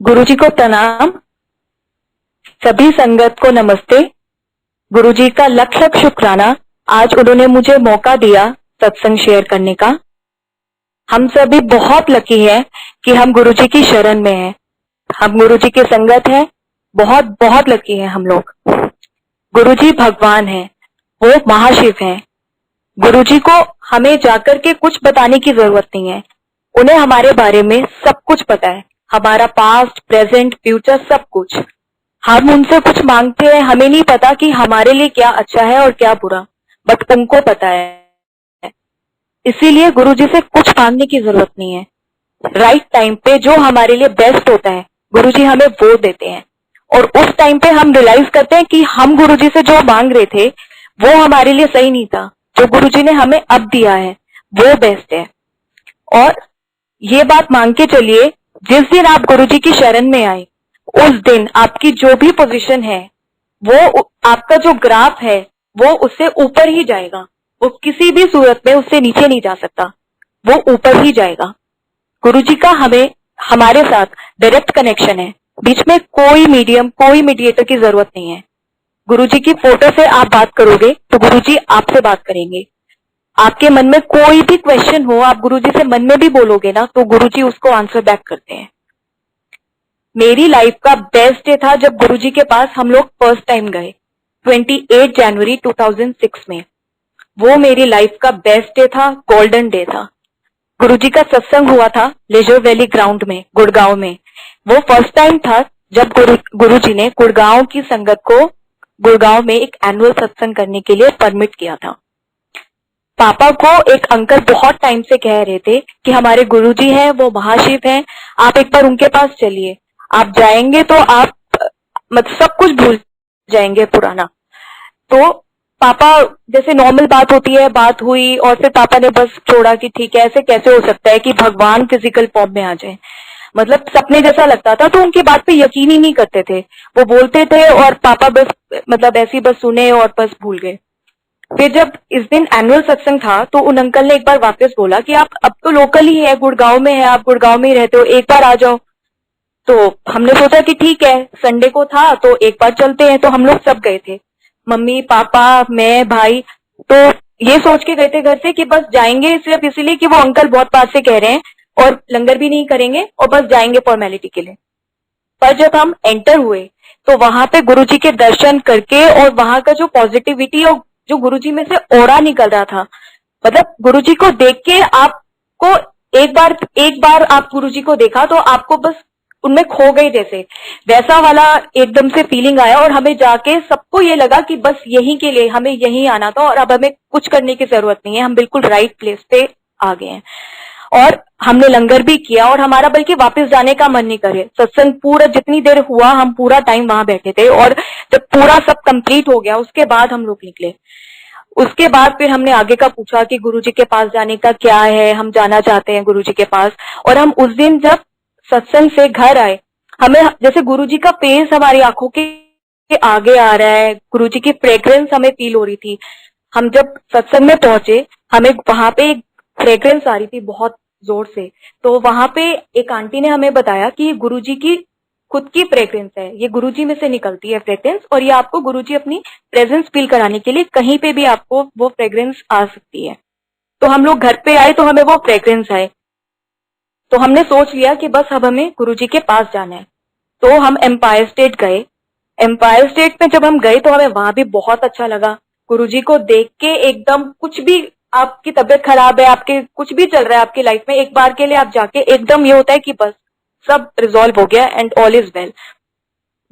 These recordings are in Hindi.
गुरुजी को प्रणाम। सभी संगत को नमस्ते। गुरुजी का लख लख शुक्राना, आज उन्होंने मुझे मौका दिया सत्संग शेयर करने का। हम सभी बहुत लकी हैं कि हम गुरुजी की शरण में हैं, हम गुरुजी की संगत हैं। बहुत बहुत लकी हैं हम लोग। गुरुजी भगवान हैं, वो महाशिव हैं। गुरुजी को हमें जाकर के कुछ बताने की जरूरत नहीं है, उन्हें हमारे बारे में सब कुछ पता है, हमारा पास्ट, प्रेजेंट, फ्यूचर सब कुछ। हम उनसे कुछ मांगते हैं, हमें नहीं पता कि हमारे लिए क्या अच्छा है और क्या बुरा, बट उनको पता है। इसीलिए गुरुजी से कुछ मांगने की जरूरत नहीं है। राइट टाइम पे जो हमारे लिए बेस्ट होता है गुरुजी हमें वो देते हैं, और उस टाइम पे हम रियलाइज करते हैं कि हम गुरुजी से जो मांग रहे थे वो हमारे लिए सही नहीं था। जो गुरुजी ने हमें अब दिया है वो बेस्ट है। और ये बात मांग के चलिए, जिस दिन आप गुरुजी की शरण में आए उस दिन आपकी जो भी पोजीशन है, वो आपका जो ग्राफ है वो उससे ऊपर ही जाएगा। वो किसी भी सूरत में उससे नीचे नहीं जा सकता, वो ऊपर ही जाएगा। गुरुजी का हमें हमारे साथ डायरेक्ट कनेक्शन है, बीच में कोई मीडियम, कोई मीडिएटर की जरूरत नहीं है। गुरुजी की फोटो से आप बात करोगे तो गुरुजी आपसे बात करेंगे। आपके मन में कोई भी क्वेश्चन हो, आप गुरुजी से मन में भी बोलोगे ना तो गुरुजी उसको आंसर बैक करते हैं। मेरी लाइफ का बेस्ट डे था जब गुरुजी के पास हम लोग फर्स्ट टाइम गए 28 जनवरी 2006 में। वो मेरी लाइफ का बेस्ट डे था, गोल्डन डे था। गुरुजी का सत्संग हुआ था लेजर वैली ग्राउंड में, गुड़गांव में। वो फर्स्ट टाइम था जब गुरुजी ने गुड़गांव की संगत को गुड़गांव में एक एनुअल सत्संग करने के लिए परमिट किया था। पापा को एक अंकल बहुत टाइम से कह रहे थे कि हमारे गुरुजी हैं, वो महाशिव हैं, आप एक बार उनके पास चलिए। आप जाएंगे तो आप मतलब सब कुछ भूल जाएंगे पुराना। तो पापा, जैसे नॉर्मल बात होती है, बात हुई और फिर पापा ने बस छोड़ा कि ठीक है, ऐसे कैसे हो सकता है कि भगवान फिजिकल फॉर्म में आ जाए। मतलब सपने जैसा लगता था, तो उनकी बात पे यकीन ही नहीं करते थे। वो बोलते थे और पापा बस मतलब ऐसे ही बस सुने और बस भूल गए। फिर जब इस दिन एनुअल सत्संग था तो उन अंकल ने एक बार वापस बोला कि आप अब तो लोकल ही है, गुड़गांव में है, आप गुड़गांव में ही रहते हो, एक बार आ जाओ। तो हमने सोचा कि ठीक है, संडे को था तो एक बार चलते हैं। तो हम लोग सब गए थे, मम्मी, पापा, मैं, भाई। तो ये सोच के गए थे घर से कि बस जाएंगे सिर्फ इसीलिए कि वो अंकल बहुत बात से कह रहे हैं, और लंगर भी नहीं करेंगे और बस जाएंगे फॉर्मेलिटी के लिए। पर जब हम एंटर हुए तो वहां पे गुरुजी के दर्शन करके और वहां का जो पॉजिटिविटी और जो गुरुजी में से ऑरा निकल रहा था, मतलब गुरुजी को देख के आपको एक बार आप गुरुजी को देखा तो आपको बस उनमें खो गई, जैसे वैसा वाला एकदम से फीलिंग आया। और हमें जाके सबको ये लगा कि बस यहीं के लिए हमें यहीं आना था और अब हमें कुछ करने की जरूरत नहीं है, हम बिल्कुल राइट प्लेस पे आ गए हैं। और हमने लंगर भी किया और हमारा बल्कि वापस जाने का मन नहीं करे। सत्संग पूरा जितनी देर हुआ हम पूरा टाइम वहां बैठे थे, और जब पूरा सब कंप्लीट हो गया उसके बाद हम लोग निकले। उसके बाद फिर हमने आगे का पूछा कि गुरुजी के पास जाने का क्या है, हम जाना चाहते हैं गुरुजी के पास। और हम उस दिन जब सत्संग से घर आए, हमें जैसे गुरुजी का फेस हमारी आंखों के आगे आ रहा है, गुरुजी की फ्रेग्रेंस हमें फील हो रही थी। हम जब सत्संग में पहुंचे, हमें वहां पे एक फ्रेग्रेंस आ रही थी बहुत जोर से। तो वहां पे एक आंटी ने हमें बताया कि ये गुरुजी की खुद की फ्रेग्रेंस है, ये गुरुजी में से निकलती है फ्रेग्रेंस, और ये आपको गुरुजी अपनी प्रेजेंस फील कराने के लिए कहीं पे भी आपको वो फ्रेग्रेंस आ सकती है। तो हम लोग घर पे आए तो हमें वो फ्रेग्रेंस आए, तो हमने सोच लिया कि बस अब हमें गुरुजी के पास जाना है। तो हम एम्पायर स्टेट गए। एम्पायर स्टेट में जब हम गए तो हमें वहां भी बहुत अच्छा लगा। गुरुजी को देख के एकदम, कुछ भी आपकी तबीयत खराब है, आपके कुछ भी चल रहा है आपकी लाइफ में, एक बार के लिए आप जाके एकदम ये होता है कि बस सब रिजॉल्व हो गया एंड ऑल इज वेल।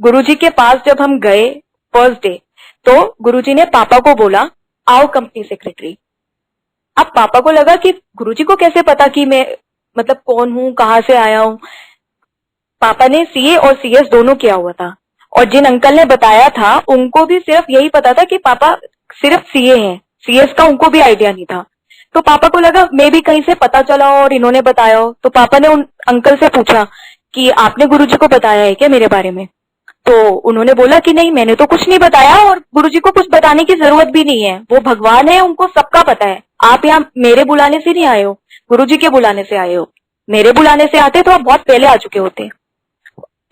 गुरुजी के पास जब हम गए फर्स्ट डे, तो गुरुजी ने पापा को बोला, आओ कंपनी सेक्रेटरी। अब पापा को लगा कि गुरुजी को कैसे पता कि मैं मतलब कौन हूँ, कहाँ से आया हूँ। पापा ने सीए और सीएस दोनों किया हुआ था, और जिन अंकल ने बताया था उनको भी सिर्फ यही पता था कि पापा सिर्फ सीए हैं, सीएस का उनको भी आइडिया नहीं था। तो पापा को लगा मे भी कहीं से पता चला हो और इन्होंने बताया हो। तो पापा ने उन अंकल से पूछा कि आपने गुरुजी को बताया है क्या मेरे बारे में? तो उन्होंने बोला कि नहीं, मैंने तो कुछ नहीं बताया और गुरुजी को कुछ बताने की जरूरत भी नहीं है, वो भगवान है, उनको सबका पता है। आप यहाँ मेरे बुलाने से नहीं आए हो, गुरुजी के बुलाने से आए हो। मेरे बुलाने से आते तो आप बहुत पहले आ चुके होते।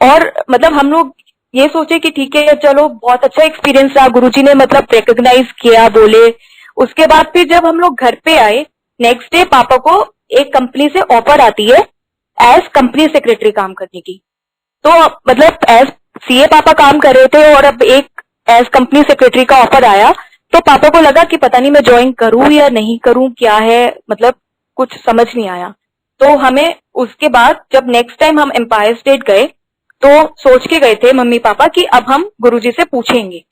और मतलब हम लोग ये सोचे कि ठीक है चलो बहुत अच्छा एक्सपीरियंस रहा, गुरुजी ने मतलब रिकॉग्नाइज किया, बोले। उसके बाद फिर जब हम लोग घर पे आए, नेक्स्ट डे पापा को एक कंपनी से ऑफर आती है एज कंपनी सेक्रेटरी काम करने की। तो मतलब एज सीए पापा काम कर रहे थे और अब एक एज कंपनी सेक्रेटरी का ऑफर आया, तो पापा को लगा कि पता नहीं मैं ज्वाइन करूं या नहीं करूं, क्या है, मतलब कुछ समझ नहीं आया। तो हमें उसके बाद जब नेक्स्ट टाइम हम एम्पायर स्टेट गए, तो सोच के गए थे मम्मी पापा कि अब हम गुरुजी से पूछेंगे।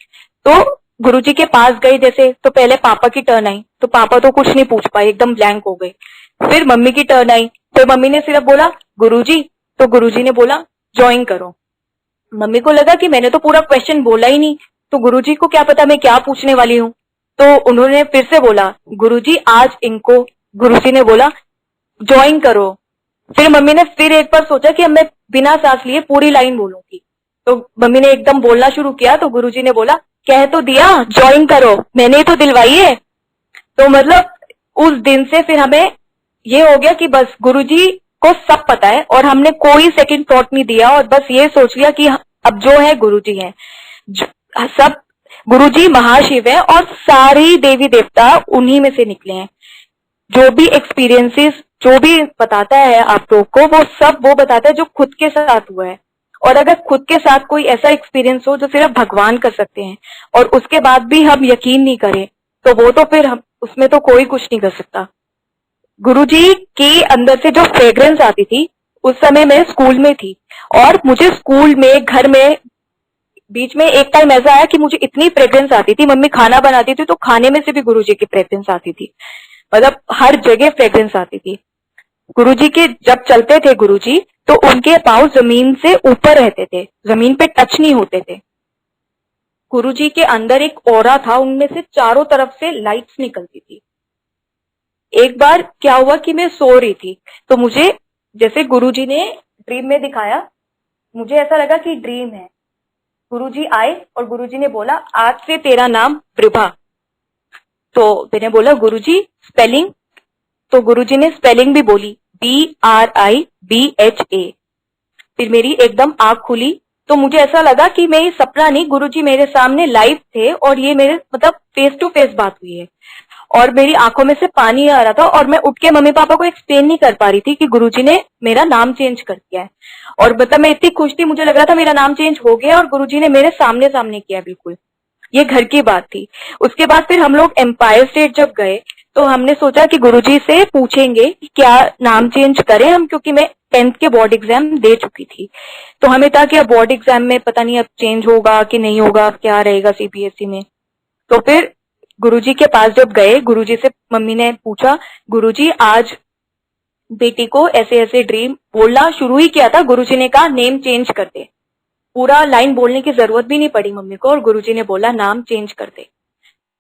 तो गुरुजी के पास गए जैसे, तो पहले पापा की टर्न आई, तो पापा तो कुछ नहीं पूछ पाए, एकदम ब्लैंक हो गए। फिर मम्मी की टर्न आई, तो मम्मी ने सिर्फ बोला गुरुजी, तो गुरुजी ने बोला ज्वाइन करो। मम्मी को लगा कि मैंने तो पूरा क्वेश्चन बोला ही नहीं, तो गुरुजी को क्या पता मैं क्या पूछने वाली हूँ। तो उन्होंने फिर से बोला गुरुजी आज इनको, गुरुजी ने बोला ज्वाइन करो। फिर मम्मी ने फिर एक बार सोचा कि अब मैं बिना सांस लिए पूरी लाइन बोलूंगी, तो मम्मी ने एकदम बोलना शुरू किया, तो गुरुजी ने बोला कह तो दिया ज्वाइन करो, मैंने ही तो दिलवाई है। तो मतलब उस दिन से फिर हमें ये हो गया कि बस गुरुजी को सब पता है, और हमने कोई सेकंड थॉट नहीं दिया, और बस ये सोच लिया कि अब जो है गुरुजी है, सब गुरुजी महाशिव है, और सारी देवी देवता उन्हीं में से निकले हैं। जो भी एक्सपीरियंसेस जो भी बताता है आप लोग को, वो सब वो बताता है जो खुद के साथ हुआ है। और अगर खुद के साथ कोई ऐसा एक्सपीरियंस हो जो सिर्फ भगवान कर सकते हैं, और उसके बाद भी हम यकीन नहीं करें, तो वो तो फिर हम उसमें तो कोई कुछ नहीं कर सकता। गुरुजी के अंदर से जो फ्रेग्रेंस आती थी, उस समय मैं स्कूल में थी, और मुझे स्कूल में, घर में, बीच में एक टाइम ऐसा आया कि मुझे इतनी फ्रेग्रेंस आती थी, मम्मी खाना बनाती थी तो खाने में से भी गुरुजी की फ्रेग्रेंस आती थी, मतलब हर जगह फ्रेग्रेंस आती थी। गुरुजी के जब चलते थे गुरुजी, तो उनके पाँव जमीन से ऊपर रहते थे, जमीन पे टच नहीं होते थे। गुरुजी के अंदर एक ऑरा था, उनमें से चारों तरफ से लाइट्स निकलती थी। एक बार क्या हुआ कि मैं सो रही थी, तो मुझे जैसे गुरुजी ने ड्रीम में दिखाया, मुझे ऐसा लगा कि ड्रीम है। गुरुजी आए और गुरुजी ने बोला आज से तेरा नाम प्रभा। तो मैंने बोला गुरुजी स्पेलिंग, तो गुरुजी ने स्पेलिंग भी बोली BRIBHA। फिर मेरी एकदम आंख खुली, तो मुझे ऐसा लगा कि मैं ये सपना नहीं, गुरुजी मेरे सामने लाइव थे और ये मेरे मतलब फेस टू फेस बात हुई है। और मेरी आंखों में से पानी आ रहा था, और मैं उठ के मम्मी पापा को एक्सप्लेन नहीं कर पा रही थी कि गुरुजी ने मेरा नाम चेंज कर दिया है। और मतलब मैं इतनी खुश थी, मुझे लग रहा था मेरा नाम चेंज हो गया, और गुरुजी ने मेरे सामने सामने किया बिल्कुल। ये घर की बात थी। उसके बाद फिर हम लोग एम्पायर स्टेट जब गए, तो हमने सोचा कि गुरुजी से पूछेंगे कि क्या नाम चेंज करें हम, क्योंकि मैं 10th के बोर्ड एग्जाम दे चुकी थी। तो हमें था कि अब बोर्ड एग्जाम में पता नहीं अब चेंज होगा कि नहीं होगा, अब क्या रहेगा सीबीएसई में। तो फिर गुरुजी के पास जब गए, गुरुजी से मम्मी ने पूछा गुरुजी आज बेटी को ऐसे ऐसे ड्रीम, बोलना शुरू ही किया था, गुरुजी ने कहा नेम चेंज कर दे। पूरा लाइन बोलने की जरूरत भी नहीं पड़ी मम्मी को, और गुरुजी ने बोला नाम चेंज कर दे।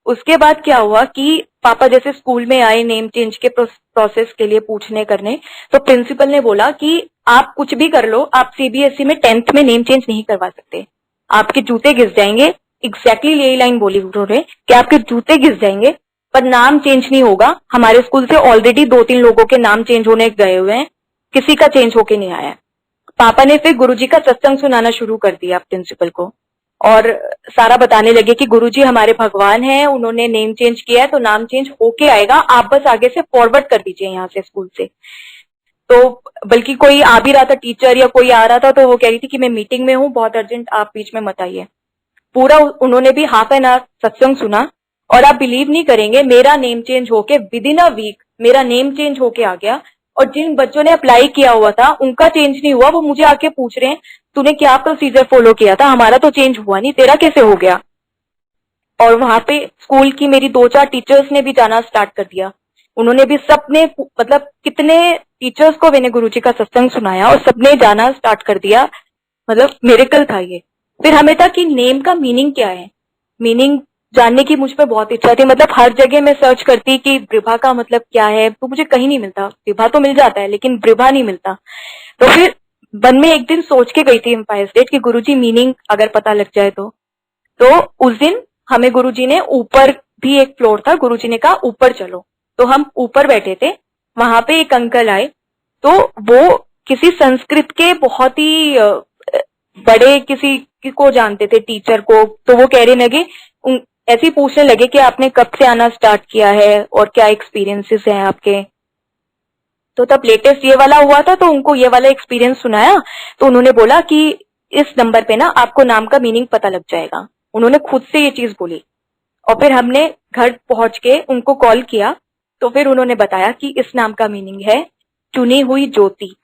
उसके बाद क्या हुआ कि पापा जैसे स्कूल में आए नेम चेंज के प्रोसेस के लिए पूछने करने, तो प्रिंसिपल ने बोला कि आप कुछ भी कर लो, आप सीबीएसई में 10th में नेम चेंज नहीं करवा सकते, आपके जूते घिस जाएंगे। एग्जैक्टली यही लाइन बोली उन्होंने कि आपके जूते घिस जाएंगे, पर नाम चेंज नहीं होगा। हमारे स्कूल से ऑलरेडी 2-3 लोगों के नाम चेंज होने गए हुए हैं, किसी का चेंज होके नहीं आया। पापा ने फिर गुरुजी का सत्संग सुनाना शुरू कर दिया प्रिंसिपल को, और सारा बताने लगे कि गुरुजी हमारे भगवान हैं, उन्होंने नेम चेंज किया है तो नाम चेंज होके आएगा, आप बस आगे से फॉरवर्ड कर दीजिए यहाँ से स्कूल से। तो बल्कि कोई आ भी रहा था, टीचर या कोई आ रहा था, तो वो कह रही थी कि मैं मीटिंग में हूँ, बहुत अर्जेंट, आप बीच में मत आइए। पूरा उन्होंने भी हाफ एन आवर सत्संग सुना, और आप बिलीव नहीं करेंगे, मेरा नेम चेंज होके विद इन अ वीक मेरा नेम चेंज होके आ गया। और जिन बच्चों ने अप्लाई किया हुआ था उनका चेंज नहीं हुआ, वो मुझे आके पूछ रहे हैं तूने क्या प्रोसीजर फॉलो किया था, हमारा तो चेंज हुआ नहीं, तेरा कैसे हो गया। और वहां पे स्कूल की मेरी 2-4 टीचर्स ने भी जाना स्टार्ट कर दिया, उन्होंने भी, सबने, मतलब कितने टीचर्स को मैंने गुरुजी का सत्संग सुनाया और सबने जाना स्टार्ट कर दिया। मतलब मिरेकल था ये। फिर हमें था कि नेम का मीनिंग क्या है, मीनिंग जानने की मुझ पे बहुत इच्छा थी। मतलब हर जगह मैं सर्च करती कि ब्रिभा का मतलब क्या है, तो मुझे कहीं नहीं मिलता। ब्रिभा तो मिल जाता है लेकिन ब्रिभा नहीं मिलता। तो फिर मन में एक दिन सोच के गई थी एम्पायर स्टेट कि गुरुजी मीनिंग अगर पता लग जाए तो उस दिन हमें गुरुजी ने, ऊपर भी एक फ्लोर था, गुरुजी ने कहा ऊपर चलो। तो हम ऊपर बैठे थे, वहां पे एक अंकल आए, तो वो किसी संस्कृत के बहुत ही बड़े किसी को जानते थे, टीचर को, तो वो कहने लगे, ऐसे ही पूछने लगे कि आपने कब से आना स्टार्ट किया है और क्या एक्सपीरियंसेस हैं आपके। तो तब लेटेस्ट ये वाला हुआ था, तो उनको ये वाला एक्सपीरियंस सुनाया, तो उन्होंने बोला कि इस नंबर पे ना आपको नाम का मीनिंग पता लग जाएगा। उन्होंने खुद से ये चीज बोली। और फिर हमने घर पहुंच के उनको कॉल किया, तो फिर उन्होंने बताया कि इस नाम का मीनिंग है चुनी हुई ज्योति।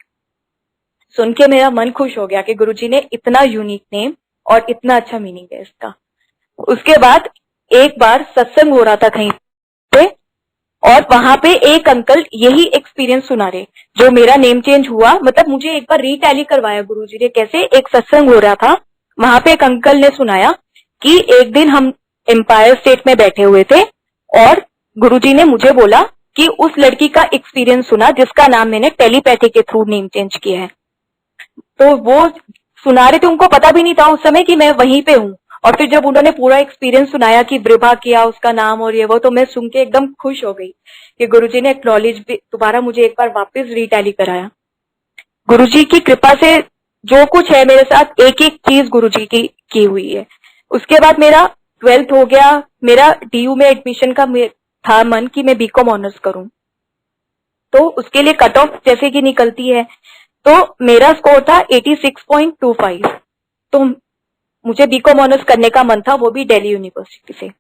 सुन के मेरा मन खुश हो गया कि गुरुजी ने इतना यूनिक नेम और इतना अच्छा मीनिंग है इसका। उसके बाद एक बार सत्संग हो रहा था कहीं पे, और वहां पे एक अंकल यही एक्सपीरियंस सुना रहे, जो मेरा नेम चेंज हुआ, मतलब मुझे एक बार रीटैली करवाया गुरुजी ने। कैसे? एक सत्संग हो रहा था, वहां पे एक अंकल ने सुनाया कि एक दिन हम एम्पायर स्टेट में बैठे हुए थे और गुरुजी ने मुझे बोला कि उस लड़की का एक्सपीरियंस सुना जिसका नाम मैंने टेलीपैथी के थ्रू नेम चेंज किया है। तो वो सुना रहे थे, उनको पता भी नहीं था उस समय कि मैं वहीं पे हूँ। और फिर जब उन्होंने पूरा एक्सपीरियंस सुनाया कि वृभा किया उसका नाम और ये वो, तो मैं सुन के एकदम खुश हो गई कि गुरुजी ने एक्नॉलेज भी दोबारा मुझे एक बार वापस रीटैली कराया। गुरुजी की कृपा से जो कुछ है मेरे साथ, एक एक चीज गुरुजी की हुई है। उसके बाद मेरा 12th हो गया, मेरा डीयू में एडमिशन का था मन कि मैं बीकॉम ऑनर्स करूं। तो उसके लिए कट ऑफ जैसे कि निकलती है, तो मेरा स्कोर था 86.25। तो मुझे बीकॉम ऑनर्स करने का मन था, वो भी दिल्ली यूनिवर्सिटी से,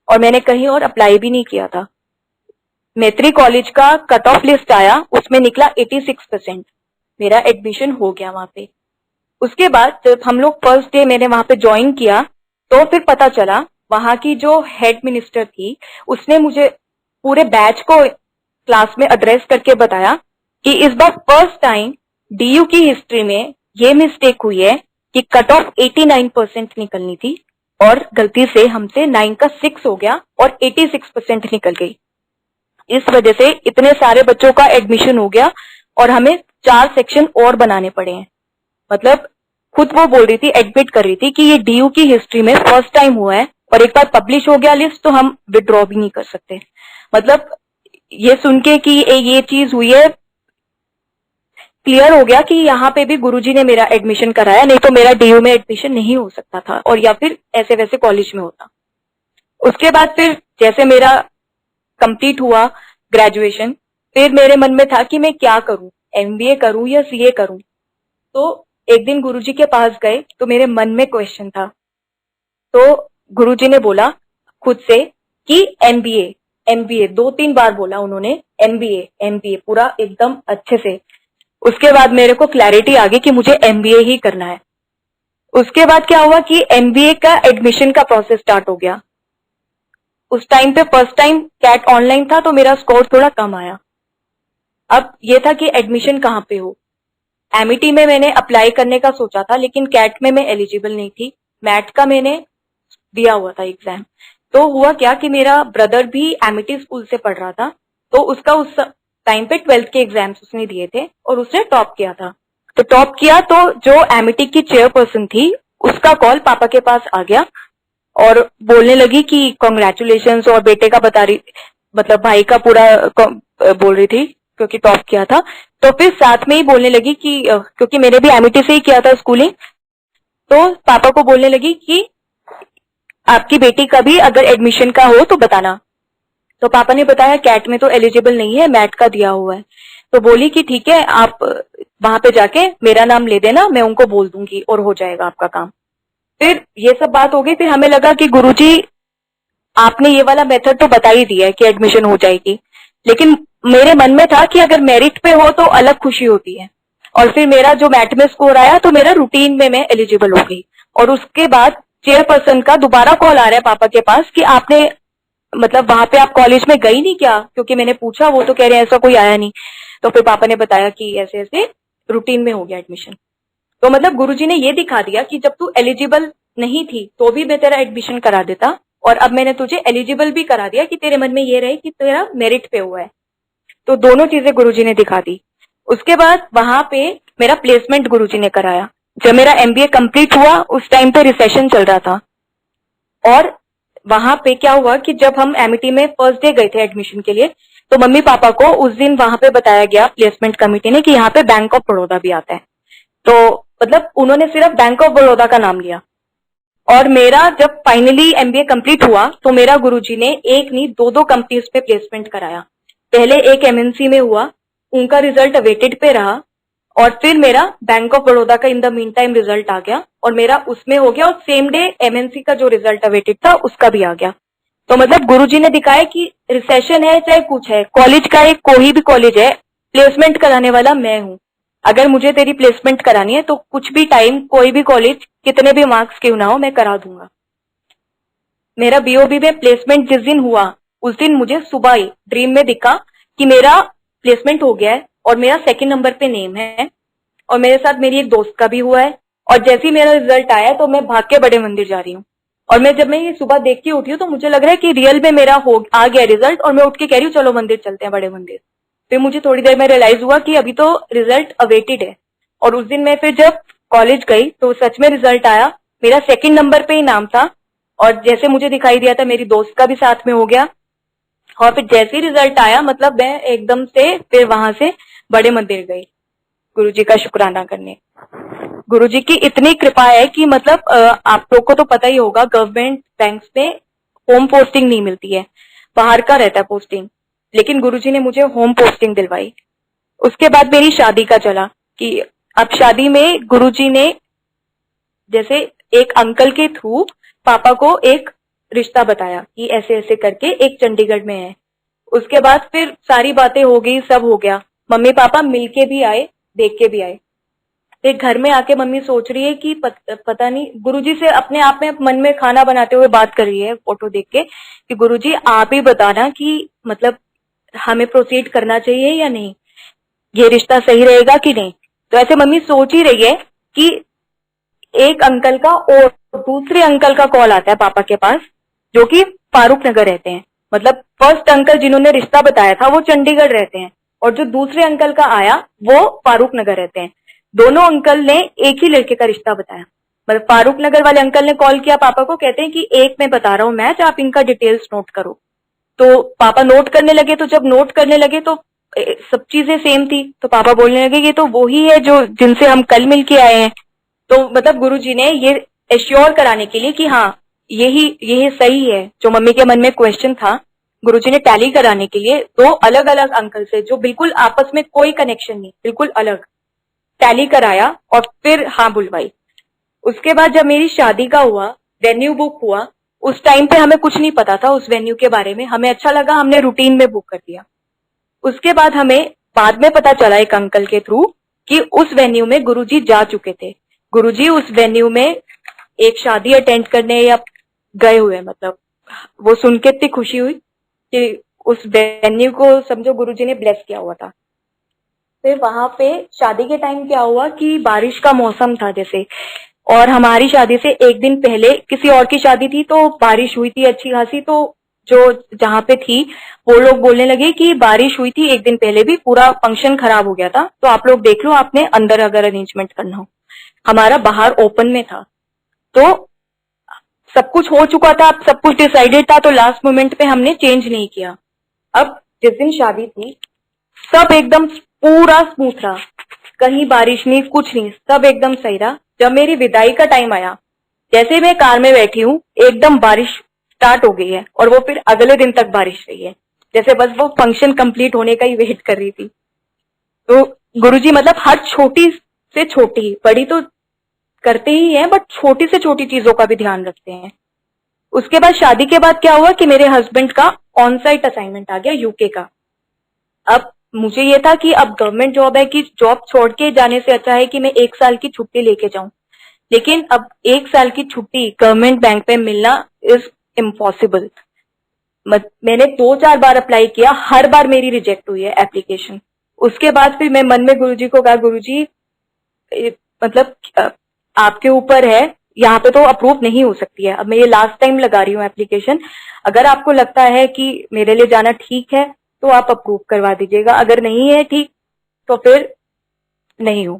और मैंने कहीं और अप्लाई भी नहीं किया था। मैत्री कॉलेज का कट ऑफ लिस्ट आया, उसमें निकला 86%, मेरा एडमिशन हो गया वहां पे। उसके बाद जब हम लोग फर्स्ट डे मैंने वहां पे ज्वाइन किया, तो फिर पता चला वहां की जो हेड मिनिस्टर थी उसने मुझे पूरे बैच को क्लास में एड्रेस करके बताया कि इस बार फर्स्ट टाइम डीयू की हिस्ट्री में ये मिस्टेक हुई है कि कट ऑफ 89% निकलनी थी और गलती से हमसे 9 का 6 हो गया और 86% निकल गई। इस वजह से इतने सारे बच्चों का एडमिशन हो गया और हमें 4 सेक्शन और बनाने पड़े हैं। मतलब खुद वो बोल रही थी, एडमिट कर रही थी कि ये डीयू की हिस्ट्री में फर्स्ट टाइम हुआ है और एक बार पब्लिश हो गया लिस्ट तो हम विड्रॉ भी नहीं कर सकते। मतलब ये सुन के कि ये चीज हुई है, क्लियर हो गया कि यहाँ पे भी गुरुजी ने मेरा एडमिशन कराया, नहीं तो मेरा डीयू में एडमिशन नहीं हो सकता था और या फिर ऐसे वैसे कॉलेज में होता। उसके बाद फिर जैसे मेरा कंप्लीट हुआ ग्रेजुएशन, फिर मेरे मन में था कि मैं क्या करूं, एमबीए करूं या सीए करूं। तो एक दिन गुरुजी के पास गए तो मेरे मन में क्वेश्चन था, तो गुरुजी ने बोला खुद से कि एमबीए एमबीए, 2-3 बार बोला उन्होंने, एमबीए एमबीए पूरा एकदम अच्छे से। उसके बाद मेरे को क्लैरिटी आ गई कि मुझे एमबीए ही करना है। उसके बाद क्या हुआ कि एमबीए का एडमिशन का प्रोसेस स्टार्ट हो गया। उस टाइम पे फर्स्ट टाइम कैट ऑनलाइन था तो मेरा स्कोर थोड़ा कम आया। अब ये था कि एडमिशन कहाँ पे हो। एमईटी में मैंने अप्लाई करने का सोचा था, लेकिन कैट में मैं एलिजिबल नहीं थी। मैट का मैंने दिया हुआ था एग्जाम। तो हुआ क्या कि मेरा ब्रदर भी एमईटी स्कूल से पढ़ रहा था, तो उसका उस टाइम पे 12th के एग्जाम्स उसने दिए थे और उसने टॉप किया था। तो टॉप किया तो जो एमईटी की चेयरपर्सन थी उसका कॉल पापा के पास आ गया और बोलने लगी कि कॉन्ग्रेचुलेशंस, और बेटे का बता रही, मतलब भाई का पूरा बोल रही थी क्योंकि टॉप किया था। तो फिर साथ में ही बोलने लगी कि क्योंकि मैंने भी एमईटी से ही किया था स्कूलिंग, तो पापा को बोलने लगी कि आपकी बेटी का भी अगर एडमिशन का हो तो बताना। तो पापा ने बताया कैट में तो एलिजिबल नहीं है, मैट का दिया हुआ है। तो बोली कि ठीक है, आप वहां पे जाके मेरा नाम ले देना, मैं उनको बोल दूंगी और हो जाएगा आपका काम। फिर ये सब बात हो गई। फिर हमें लगा कि गुरुजी आपने ये वाला मेथड तो बता ही दिया है कि एडमिशन हो जाएगी, लेकिन मेरे मन में था कि अगर मेरिट पे हो तो अलग खुशी होती है। और फिर मेरा जो मैट में स्कोर आया तो मेरा रूटीन में मैं एलिजिबल हो गई। और उसके बाद चेयरपर्सन का दोबारा कॉल आ रहा है पापा के पास कि आपने, मतलब वहां पे आप कॉलेज में गई नहीं क्या, क्योंकि मैंने पूछा, वो तो कह रहे हैं ऐसा कोई आया नहीं। तो फिर पापा ने बताया कि ऐसे ऐसे रूटीन में हो गया एडमिशन। तो मतलब गुरुजी ने ये दिखा दिया कि जब तू एलिजिबल नहीं थी तो भी मैं तेरा एडमिशन करा देता, और अब मैंने तुझे एलिजिबल भी करा दिया कि तेरे मन में ये रहे कि तेरा मेरिट पे हुआ है। तो दोनों चीजें गुरुजी ने दिखा दी। उसके बाद वहां पे मेरा प्लेसमेंट गुरुजी ने कराया। जब मेरा एमबीए कंप्लीट हुआ उस टाइम पे रिसेशन चल रहा था, और वहां पे क्या हुआ कि जब हम एमईटी में फर्स्ट डे गए थे एडमिशन के लिए, तो मम्मी पापा को उस दिन वहां पे बताया गया प्लेसमेंट कमेटी ने कि यहाँ पे बैंक ऑफ बड़ौदा भी आता है। तो मतलब उन्होंने सिर्फ बैंक ऑफ बड़ौदा का नाम लिया। और मेरा जब फाइनली एमबीए कंप्लीट हुआ तो मेरा गुरुजी ने एक नहीं दो दो कंपनीज पे प्लेसमेंट कराया। पहले एक एमएनसी में हुआ, उनका रिजल्ट अवेटेड पे रहा, और फिर मेरा बैंक ऑफ बड़ौदा का in the meantime result आ गया और मेरा उसमें हो गया, और सेम डे एमएनसी का जो रिजल्ट अवेटेड था उसका भी आ गया। तो मतलब गुरुजी ने दिखाया कि रिसेशन है चाहे कुछ है, कॉलेज का एक कोई भी कॉलेज है, प्लेसमेंट कराने वाला मैं हूँ। अगर मुझे तेरी प्लेसमेंट करानी है तो कुछ भी टाइम कोई भी कॉलेज कितने भी मार्क्स क्यों ना हो मैं करा दूंगा। मेरा बीओबी में प्लेसमेंट जिस दिन हुआ उस दिन मुझे सुबह ही ड्रीम में दिखा कि मेरा प्लेसमेंट हो गया है और मेरा सेकंड नंबर पे नेम है, और मेरे साथ मेरी एक दोस्त का भी हुआ है। और जैसे ही मेरा रिजल्ट आया तो मैं भाग के बड़े मंदिर जा रही हूँ, और जब मैं ये सुबह देख के उठी हूँ तो मुझे लग रहा है कि रियल में मेरा आ गया रिजल्ट, और मैं उठ के कह रही हूँ चलो मंदिर चलते हैं, बड़े मंदिर। फिर मुझे थोड़ी देर में रियलाइज हुआ कि अभी तो रिजल्ट अवेटेड है। और उस दिन मैं फिर जब कॉलेज गई तो सच में रिजल्ट आया, मेरा सेकंड नंबर पे ही नाम था, और जैसे मुझे दिखाई दिया था मेरी दोस्त का भी साथ में हो गया। और फिर जैसे ही रिजल्ट आया मतलब मैं एकदम से फिर वहां से बड़े मंदिर गई गुरुजी का शुक्राना करने। गुरुजी की इतनी कृपा है कि मतलब आप लोग को तो पता ही होगा, गवर्नमेंट बैंक्स में होम पोस्टिंग नहीं मिलती है, बाहर का रहता है पोस्टिंग, लेकिन गुरुजी ने मुझे होम पोस्टिंग दिलवाई। उसके बाद मेरी शादी का चला कि अब शादी में गुरुजी ने जैसे एक अंकल के थ्रू पापा को एक रिश्ता बताया कि ऐसे ऐसे करके एक चंडीगढ़ में है। उसके बाद फिर सारी बातें हो गई, सब हो गया, मम्मी पापा मिलके भी आए, देख के भी आए। फिर घर में आके मम्मी सोच रही है कि पता नहीं, गुरुजी से अपने आप में मन में खाना बनाते हुए बात कर रही है फोटो देख के कि गुरुजी आप ही बताना कि मतलब हमें प्रोसीड करना चाहिए या नहीं, ये रिश्ता सही रहेगा कि नहीं। तो ऐसे मम्मी सोच ही रही है कि एक अंकल का और दूसरे अंकल का कॉल आता है पापा के पास, जो कि फारूक नगर रहते हैं। मतलब फर्स्ट अंकल जिन्होंने रिश्ता बताया था वो चंडीगढ़ रहते हैं, और जो दूसरे अंकल का आया वो फारूक नगर रहते हैं। दोनों अंकल ने एक ही लड़के का रिश्ता बताया। मतलब फारूक नगर वाले अंकल ने कॉल किया पापा को, कहते हैं कि एक मैं बता रहा हूँ मैच, आप इनका डिटेल्स नोट करो। तो पापा नोट करने लगे, तो जब नोट करने लगे तो सब चीजें सेम थी, तो पापा बोलने लगे ये तो वही है जो जिनसे हम कल मिल के आए हैं। तो मतलब गुरुजी ने ये एश्योर कराने के लिए कि हाँ यही सही है, जो मम्मी के मन में क्वेश्चन था, गुरुजी ने टैली कराने के लिए दो अलग अलग अंकल से जो बिल्कुल आपस में कोई कनेक्शन नहीं, बिल्कुल अलग, टैली कराया और फिर हाँ बुलवाई। उसके बाद जब मेरी शादी का हुआ, वेन्यू बुक हुआ, उस टाइम पे हमें कुछ नहीं पता था उस वेन्यू के बारे में, हमें अच्छा लगा, हमने रूटीन में बुक कर दिया। उसके बाद हमें बाद में पता चला एक अंकल के थ्रू कि उस वेन्यू में गुरुजी जा चुके थे। गुरुजी उस वेन्यू में एक शादी अटेंड करने या गए हुए, मतलब वो सुन के इतनी खुशी हुई कि उस वेन्यू को समझो गुरुजी ने ब्लेस किया हुआ था। फिर वहां पे शादी के टाइम क्या हुआ कि बारिश का मौसम था जैसे, और हमारी शादी से एक दिन पहले किसी और की शादी थी तो बारिश हुई थी अच्छी खासी। तो जो जहाँ पे थी वो लोग बोलने लगे कि बारिश हुई थी एक दिन पहले भी, पूरा फंक्शन खराब हो गया था, तो आप लोग देख लो आपने अंदर अगर अरेंजमेंट करना हो। हमारा बाहर ओपन में था, तो सब कुछ हो चुका था, सब कुछ डिसाइडेड था, तो लास्ट मोमेंट पे हमने चेंज नहीं किया। अब जिस दिन शादी थी सब एकदम पूरा स्मूथ रहा, कहीं बारिश नहीं, कुछ नहीं, सब एकदम सही रहा। जब मेरी विदाई का टाइम आया, जैसे मैं कार में बैठी हूँ एकदम बारिश स्टार्ट हो गई है, और वो फिर अगले दिन तक बारिश रही है, जैसे बस वो फंक्शन कंप्लीट होने का ही वेट कर रही थी। तो गुरुजी मतलब हर छोटी से छोटी, बड़ी तो करते ही हैं बट छोटी से छोटी चीजों का भी ध्यान रखते हैं। उसके बाद शादी के बाद क्या हुआ कि मेरे हस्बैंड का ऑन साइट असाइनमेंट आ गया यूके का। अब मुझे ये था कि अब गवर्नमेंट जॉब है, कि जॉब छोड़ के जाने से अच्छा है कि मैं एक साल की छुट्टी लेके जाऊं, लेकिन अब एक साल की छुट्टी गवर्नमेंट बैंक में मिलना इज इम्पॉसिबल। मैंने 2-4 बार अप्लाई किया, हर बार मेरी रिजेक्ट हुई है एप्लीकेशन। उसके बाद फिर मैं मन में गुरुजी को कहा, गुरुजी मतलब आपके ऊपर है, यहाँ पे तो अप्रूव नहीं हो सकती है, अब मैं ये लास्ट टाइम लगा रही हूँ एप्लीकेशन, अगर आपको लगता है कि मेरे लिए जाना ठीक है तो आप अप्रूव करवा दीजिएगा, अगर नहीं है ठीक तो फिर नहीं हो।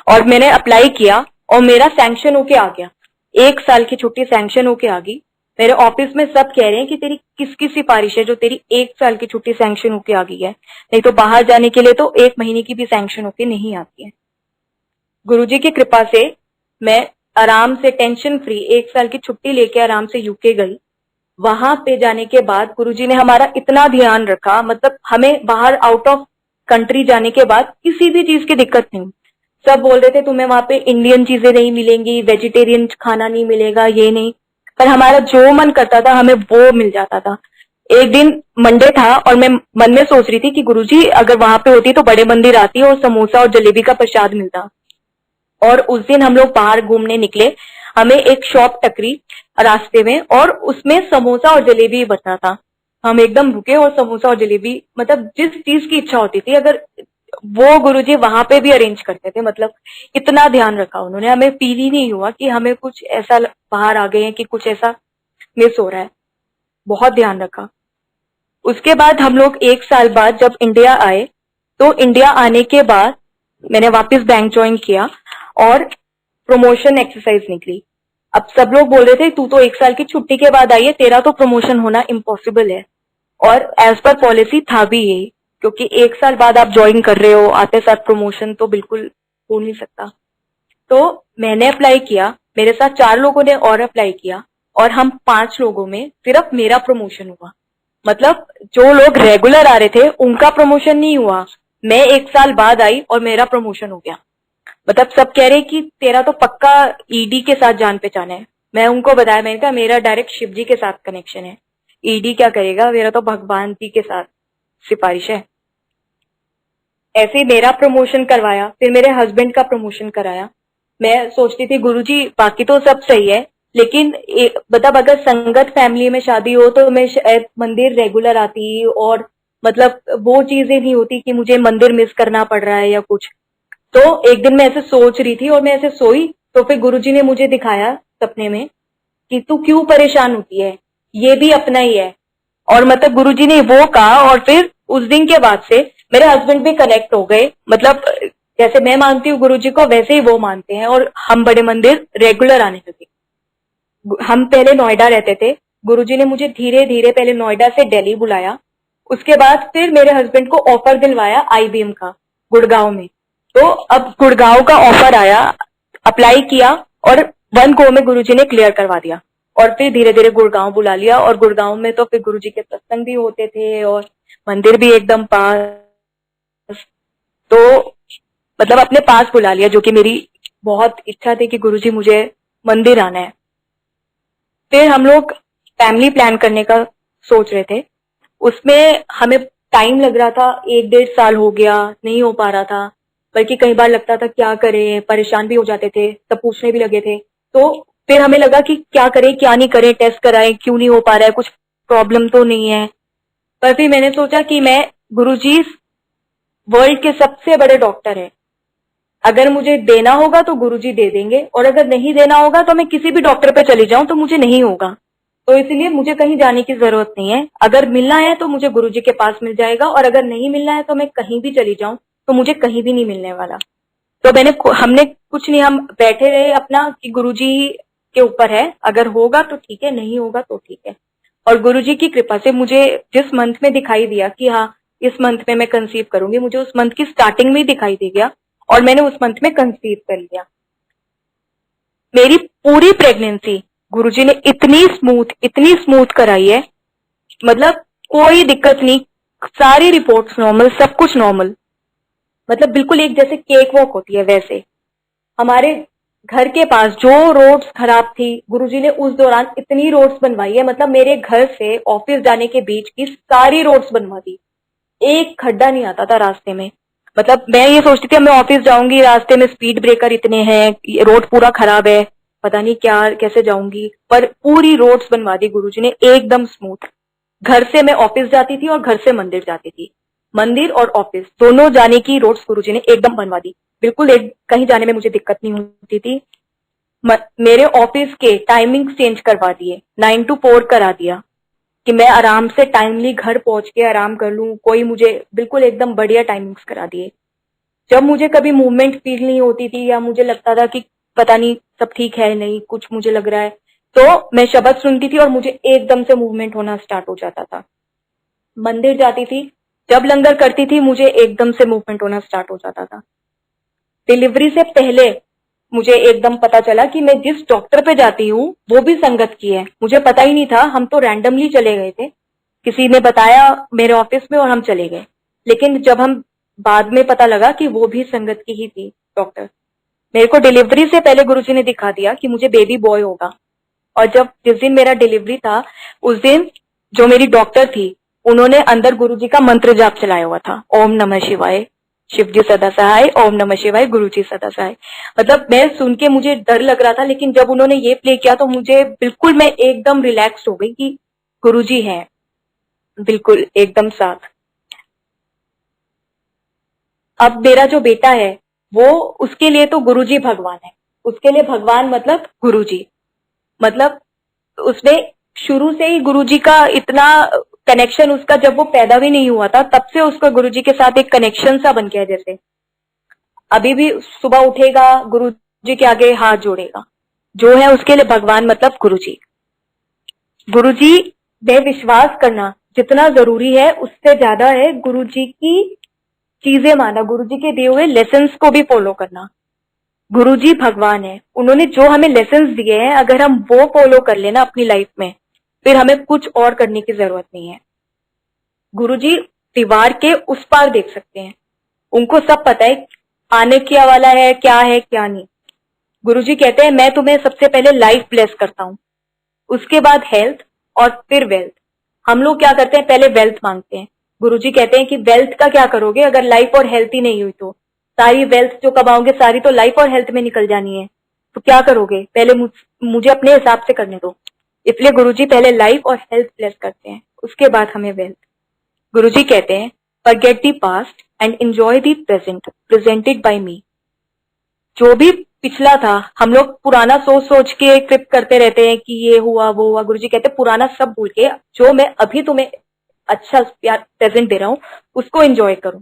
और मैंने अप्लाई किया और मेरा सैंक्शन होके आ गया, एक साल की छुट्टी सैंक्शन होके आ गई। मेरे ऑफिस में सब कह रहे हैं कि तेरी किसकी सिफारिश है जो तेरी एक साल की छुट्टी सैंक्शन होके आ गई है, नहीं तो बाहर जाने के लिए तो 1 महीने की भी सैंक्शन होके नहीं आती है। गुरुजी की कृपा से मैं आराम से टेंशन फ्री 1 साल की छुट्टी लेके आराम से यूके गई। वहां पे जाने के बाद गुरुजी ने हमारा इतना ध्यान रखा, मतलब हमें बाहर आउट ऑफ कंट्री जाने के बाद किसी भी चीज की दिक्कत नहीं। सब बोल रहे थे तुम्हें वहां पे इंडियन चीजें नहीं मिलेंगी, वेजिटेरियन खाना नहीं मिलेगा, ये नहीं, पर हमारा जो मन करता था हमें वो मिल जाता था। एक दिन मंडे था और मैं मन में सोच रही थी कि गुरुजी अगर वहां पे होती तो बड़े मंदिर आती और समोसा और जलेबी का प्रसाद मिलता। और उस दिन हम लोग बाहर घूमने निकले, हमें एक शॉप टकरी रास्ते में और उसमें समोसा और जलेबी बचा था। हम एकदम रुके और समोसा और जलेबी, मतलब जिस चीज की इच्छा होती थी अगर वो गुरुजी वहां पे भी अरेंज करते थे। मतलब इतना ध्यान रखा उन्होंने, हमें फील ही नहीं हुआ कि हमें कुछ ऐसा बाहर आ गए हैं कि कुछ ऐसा मिस हो रहा है। बहुत ध्यान रखा। उसके बाद हम लोग 1 साल बाद जब इंडिया आए, तो इंडिया आने के बाद मैंने वापस बैंक ज्वाइन किया और प्रमोशन एक्सरसाइज निकली। अब सब लोग बोल रहे थे तू तो 1 साल की छुट्टी के बाद आई है, तेरा तो प्रमोशन होना इम्पॉसिबल है। और एज पर पॉलिसी था भी यही, क्योंकि 1 साल बाद आप ज्वाइन कर रहे हो, आते साथ प्रमोशन तो बिल्कुल हो नहीं सकता। तो मैंने अप्लाई किया, मेरे साथ 4 लोगों ने और अप्लाई किया और हम 5 लोगों में सिर्फ मेरा प्रमोशन हुआ। मतलब जो लोग रेगुलर आ रहे थे उनका प्रमोशन नहीं हुआ, मैं 1 साल बाद आई और मेरा प्रमोशन हो गया। मतलब सब कह रहे कि तेरा तो पक्का ईडी के साथ जान पहचान है। मैं उनको बताया, मैंने कहा मेरा डायरेक्ट शिव जी के साथ कनेक्शन है, ईडी क्या करेगा, मेरा तो भगवान जी के साथ सिफारिश है। ऐसे ही मेरा प्रमोशन करवाया, फिर मेरे हस्बैंड का प्रमोशन कराया। मैं सोचती थी गुरुजी बाकी तो सब सही है, लेकिन मतलब अगर संगत फैमिली में शादी हो तो मैं शायद मंदिर रेगुलर आती और मतलब वो चीजें नहीं होती कि मुझे मंदिर मिस करना पड़ रहा है या कुछ। तो एक दिन मैं ऐसे सोच रही थी और मैं ऐसे सोई, तो फिर गुरुजी ने मुझे दिखाया सपने में कि तू क्यों परेशान होती है, ये भी अपना ही है। और मतलब गुरुजी ने वो कहा और फिर उस दिन के बाद से मेरे हस्बैंड भी कनेक्ट हो गए। मतलब जैसे मैं मानती हूँ गुरुजी को वैसे ही वो मानते हैं और हम बड़े मंदिर रेगुलर आने लगे। हम पहले नोएडा रहते थे, गुरुजी ने मुझे धीरे धीरे पहले नोएडा से दिल्ली बुलाया, उसके बाद फिर मेरे हस्बैंड को ऑफर दिलवाया आईबीएम का गुड़गांव में। तो अब गुड़गांव का ऑफर आया, अप्लाई किया और 1 गो में गुरुजी ने क्लियर करवा दिया। और फिर धीरे धीरे गुड़गांव बुला लिया और गुड़गांव में तो फिर गुरुजी के सत्संग भी होते थे और मंदिर भी एकदम पास। तो मतलब अपने पास बुला लिया, जो कि मेरी बहुत इच्छा थी कि गुरुजी मुझे मंदिर आना है। फिर हम लोग फैमिली प्लान करने का सोच रहे थे, उसमें हमें टाइम लग रहा था, 1 डेढ़ साल हो गया, नहीं हो पा रहा था। बल्कि कई बार लगता था क्या करें, परेशान भी हो जाते थे, सब पूछने भी लगे थे। तो फिर हमें लगा कि क्या करें क्या नहीं करें, टेस्ट कराएं, क्यों नहीं हो पा रहा है, कुछ प्रॉब्लम तो नहीं है। पर फिर मैंने सोचा कि मैं गुरुजी वर्ल्ड के सबसे बड़े डॉक्टर है, अगर मुझे देना होगा तो गुरुजी दे देंगे और अगर नहीं देना होगा तो मैं किसी भी डॉक्टर पे चली जाऊं तो मुझे नहीं होगा। तो इसलिए मुझे कहीं जाने की जरूरत नहीं है, अगर मिलना है तो मुझे गुरुजी के पास मिल जाएगा और अगर नहीं मिलना है तो मैं कहीं भी चली जाऊं तो मुझे कहीं भी नहीं मिलने वाला। तो हमने कुछ नहीं, हम बैठे रहे अपना कि गुरुजी के ऊपर है, अगर होगा तो ठीक है, नहीं होगा तो ठीक है। और गुरुजी की कृपा से मुझे जिस मंथ में दिखाई दिया कि हाँ इस मंथ में मैं कंसीव करूंगी, मुझे उस मंथ की स्टार्टिंग में ही दिखाई दे गया और मैंने उस मंथ में कंसीव कर लिया। मेरी पूरी प्रेगनेंसी गुरुजी ने इतनी स्मूथ कराई है, मतलब कोई दिक्कत नहीं, सारी रिपोर्ट्स नॉर्मल, सब कुछ नॉर्मल। मतलब बिल्कुल एक जैसे केक वॉक होती है वैसे। हमारे घर के पास जो रोड्स खराब थी, गुरुजी ने उस दौरान इतनी रोड्स बनवाई है, मतलब मेरे घर से ऑफिस जाने के बीच की सारी रोड्स बनवा दी, एक खड्डा नहीं आता था रास्ते में। मतलब मैं ये सोचती थी मैं ऑफिस जाऊंगी, रास्ते में स्पीड ब्रेकर इतने हैं, रोड पूरा खराब है, पता नहीं क्या कैसे जाऊंगी, पर पूरी रोड्स बनवा दी गुरुजी ने एकदम स्मूथ। घर से मैं ऑफिस जाती थी और घर से मंदिर जाती थी, मंदिर और ऑफिस दोनों जाने की रोड्स गुरुजी ने एकदम बनवा दी। बिल्कुल एक कहीं जाने में मुझे दिक्कत नहीं होती थी। मेरे ऑफिस के टाइमिंग चेंज करवा दिए, 9 to 4 करा दिया कि मैं आराम से टाइमली घर पहुंच के आराम कर लूं। कोई मुझे बिल्कुल एकदम बढ़िया टाइमिंग्स करा दिए। जब मुझे कभी मूवमेंट फील नहीं होती थी या मुझे लगता था कि पता नहीं सब ठीक है नहीं, कुछ मुझे लग रहा है, तो मैं शब्द सुनती थी और मुझे एकदम से मूवमेंट होना स्टार्ट हो जाता था। मंदिर जाती थी, जब लंगर करती थी मुझे एकदम से मूवमेंट होना स्टार्ट हो जाता था। डिलीवरी से पहले मुझे एकदम पता चला कि मैं जिस डॉक्टर पे जाती हूँ वो भी संगत की है। मुझे पता ही नहीं था, हम तो रैंडमली चले गए थे, किसी ने बताया मेरे ऑफिस में और हम चले गए। लेकिन जब हम बाद में पता लगा कि वो भी संगत की ही थी डॉक्टर। मेरे को डिलीवरी से पहले गुरुजी ने दिखा दिया कि मुझे बेबी बॉय होगा। और जब जिस दिन मेरा डिलीवरी था उस दिन जो मेरी डॉक्टर थी उन्होंने अंदर गुरुजी का मंत्र जाप चलाया हुआ था, ओम नमः शिवाय, शिव जी सदा सहाय, ओम नमः शिवाय, गुरु जी सदा सहाय। मतलब मैं सुन के मुझे डर लग रहा था, लेकिन जब उन्होंने ये प्ले किया तो मुझे बिल्कुल, मैं एकदम रिलैक्स हो गई कि गुरु जी हैं बिल्कुल एकदम साथ। अब मेरा जो बेटा है वो, उसके लिए तो गुरुजी भगवान है, उसके लिए भगवान मतलब गुरुजी। मतलब उसने शुरू से ही गुरुजी का इतना कनेक्शन, उसका जब वो पैदा भी नहीं हुआ था तब से उसका गुरुजी के साथ एक कनेक्शन सा बन गया। जैसे अभी भी सुबह उठेगा गुरुजी के आगे हाथ जोड़ेगा, जो है उसके लिए भगवान मतलब गुरुजी। गुरुजी में विश्वास करना जितना जरूरी है उससे ज्यादा है गुरुजी की चीजें माना, गुरुजी के दिए हुए लेसन्स को भी फॉलो करना। गुरुजी भगवान है, उन्होंने जो हमें लेसन्स दिए हैं अगर हम वो फॉलो कर लेना अपनी लाइफ में, फिर हमें कुछ और करने की जरूरत नहीं है। गुरुजी दीवार के उस पार देख सकते हैं, उनको सब पता है आने क्या वाला है क्या नहीं। गुरुजी कहते हैं मैं तुम्हें सबसे पहले लाइफ ब्लेस करता हूँ, उसके बाद हेल्थ और फिर वेल्थ। हम लोग क्या करते हैं, पहले वेल्थ मांगते हैं। गुरुजी कहते हैं कि वेल्थ का क्या करोगे अगर लाइफ और हेल्थ ही नहीं हुई तो? सारी वेल्थ जो कमाओगे सारी तो लाइफ और हेल्थ में निकल जानी है, तो क्या करोगे? पहले मुझे अपने हिसाब से करने दो। इसलिए गुरुजी पहले लाइफ और हेल्थ ब्लेस करते हैं, उसके बाद हमें वेल्थ। गुरुजी कहते हैं forget the past and enjoy the present presented by me. जो भी पिछला था, हम लोग पुराना सोच सोच के ट्रिप करते रहते हैं कि ये हुआ वो हुआ। गुरुजी कहते हैं पुराना सब भूल के जो मैं अभी तुम्हें अच्छा प्यार प्रेजेंट दे रहा हूँ उसको एंजॉय करो।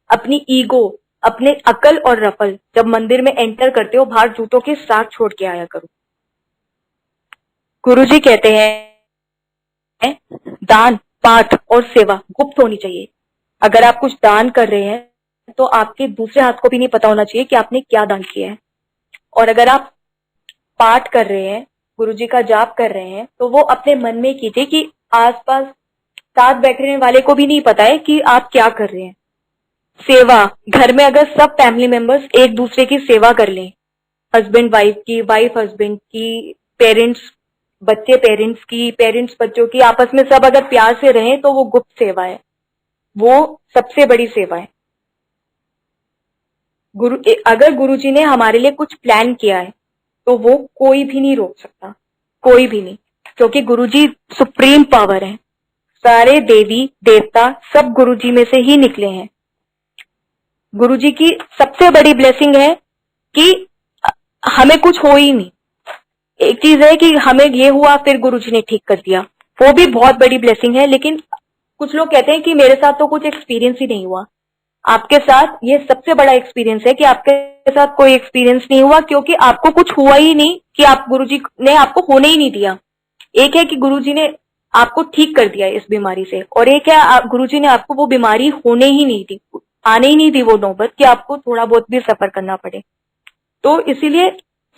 अपनी ईगो, अपने अकल और रफल जब मंदिर में एंटर करते हो बाहर जूतों के साथ छोड़ के आया करो। गुरुजी कहते हैं दान, पाठ और सेवा गुप्त होनी चाहिए। अगर आप कुछ दान कर रहे हैं तो आपके दूसरे हाथ को भी नहीं पता होना चाहिए कि आपने क्या दान किया है। और अगर आप पाठ कर रहे हैं, गुरुजी का जाप कर रहे हैं, तो वो अपने मन में कीजिए कि आसपास साथ बैठने वाले को भी नहीं पता है कि आप क्या कर रहे हैं। सेवा, घर में अगर सब फैमिली मेंबर्स एक दूसरे की सेवा कर लें, हस्बैंड वाइफ की, वाइफ हस्बैंड की, पेरेंट्स बच्चे पेरेंट्स की, पेरेंट्स बच्चों की, आपस में सब अगर प्यार से रहें तो वो गुप्त सेवा है, वो सबसे बड़ी सेवा है। अगर गुरुजी ने हमारे लिए कुछ प्लान किया है तो वो कोई भी नहीं रोक सकता, कोई भी नहीं, क्योंकि गुरुजी सुप्रीम पावर है। सारे देवी देवता सब गुरुजी में से ही निकले हैं। गुरुजी की सबसे बड़ी ब्लेसिंग है कि हमें कुछ हो ही नहीं। एक चीज है कि हमें ये हुआ फिर गुरुजी ने ठीक कर दिया, वो भी बहुत बड़ी ब्लेसिंग है। लेकिन कुछ लोग कहते हैं कि मेरे साथ तो कुछ एक्सपीरियंस ही नहीं हुआ। आपके साथ ये सबसे बड़ा एक्सपीरियंस है कि आपके साथ कोई एक्सपीरियंस नहीं हुआ, क्योंकि आपको कुछ हुआ ही नहीं कि आप गुरुजी ने आपको होने ही नहीं दिया। एक है कि गुरुजी ने आपको ठीक कर दिया इस बीमारी से, और एक है गुरुजी ने आपको वो बीमारी होने ही नहीं दी, आने ही नहीं दी वो नौबत कि आपको थोड़ा बहुत भी सफर करना पड़े। तो इसीलिए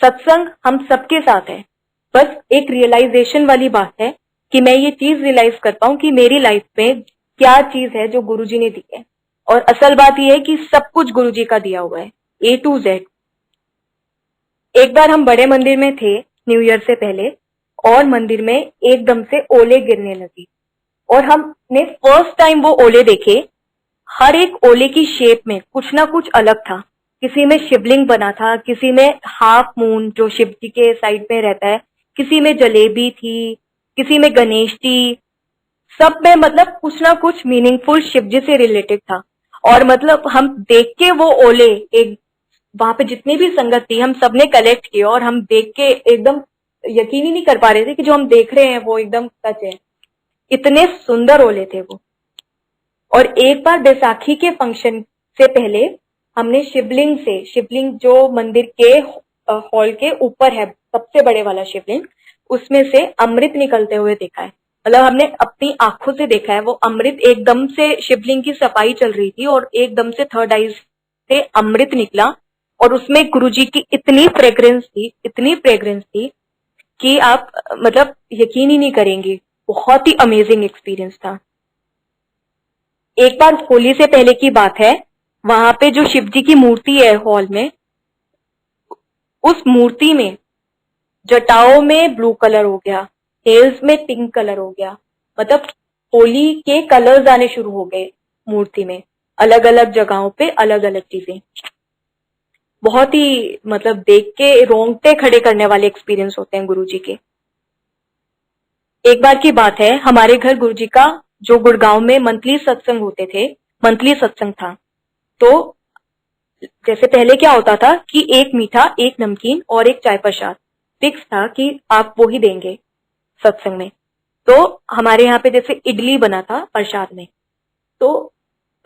सत्संग हम सबके साथ है। बस एक रियलाइजेशन वाली बात है कि मैं ये चीज रियलाइज कर पाऊं कि मेरी लाइफ में क्या चीज है जो गुरुजी ने दी है। और असल बात यह है कि सब कुछ गुरुजी का दिया हुआ है, A to Z। एक बार हम बड़े मंदिर में थे न्यू ईयर से पहले, और मंदिर में एकदम से ओले गिरने लगी, और हमने फर्स्ट टाइम वो ओले देखे। हर एक ओले की शेप में कुछ ना कुछ अलग था। किसी में शिवलिंग बना था, किसी में हाफ मून जो शिव जी के साइड में रहता है, किसी में जलेबी थी, किसी में गणेश जी। सब में मतलब कुछ ना कुछ मीनिंगफुल शिव जी से रिलेटेड था। और मतलब हम देख के वो ओले, एक वहां पे जितनी भी संगत थी हम सबने कलेक्ट किए, और हम देख के एकदम यकीन ही नहीं कर पा रहे थे कि जो हम देख रहे हैं वो एकदम सच है। इतने सुंदर ओले थे वो। और एक बार बैसाखी के फंक्शन से पहले हमने शिवलिंग जो मंदिर के हॉल के ऊपर है, सबसे बड़े वाला शिवलिंग, उसमें से अमृत निकलते हुए देखा है। मतलब हमने अपनी आंखों से देखा है वो अमृत। एकदम से शिवलिंग की सफाई चल रही थी और एकदम से थर्ड आई से अमृत निकला, और उसमें गुरुजी की इतनी फ्रेग्रेंस थी कि आप मतलब यकीन ही नहीं करेंगे, बहुत ही अमेजिंग एक्सपीरियंस था। एक बार होली से पहले की बात है, वहां पे जो शिव जी की मूर्ति है हॉल में, उस मूर्ति में जटाओं में ब्लू कलर हो गया, हेल्स में पिंक कलर हो गया, मतलब होली के कलर्स आने शुरू हो गए मूर्ति में, अलग अलग जगहों पे अलग अलग चीजें। बहुत ही मतलब देख के रोंगटे खड़े करने वाले एक्सपीरियंस होते हैं गुरुजी के। एक बार की बात है, हमारे घर गुरुजी का जो गुड़गांव में मंथली सत्संग होते थे, मंथली सत्संग था। तो जैसे पहले क्या होता था कि एक मीठा, एक नमकीन और एक चाय प्रसाद फिक्स था कि आप वो ही देंगे सत्संग में। तो हमारे यहाँ पे जैसे इडली बना था प्रसाद में, तो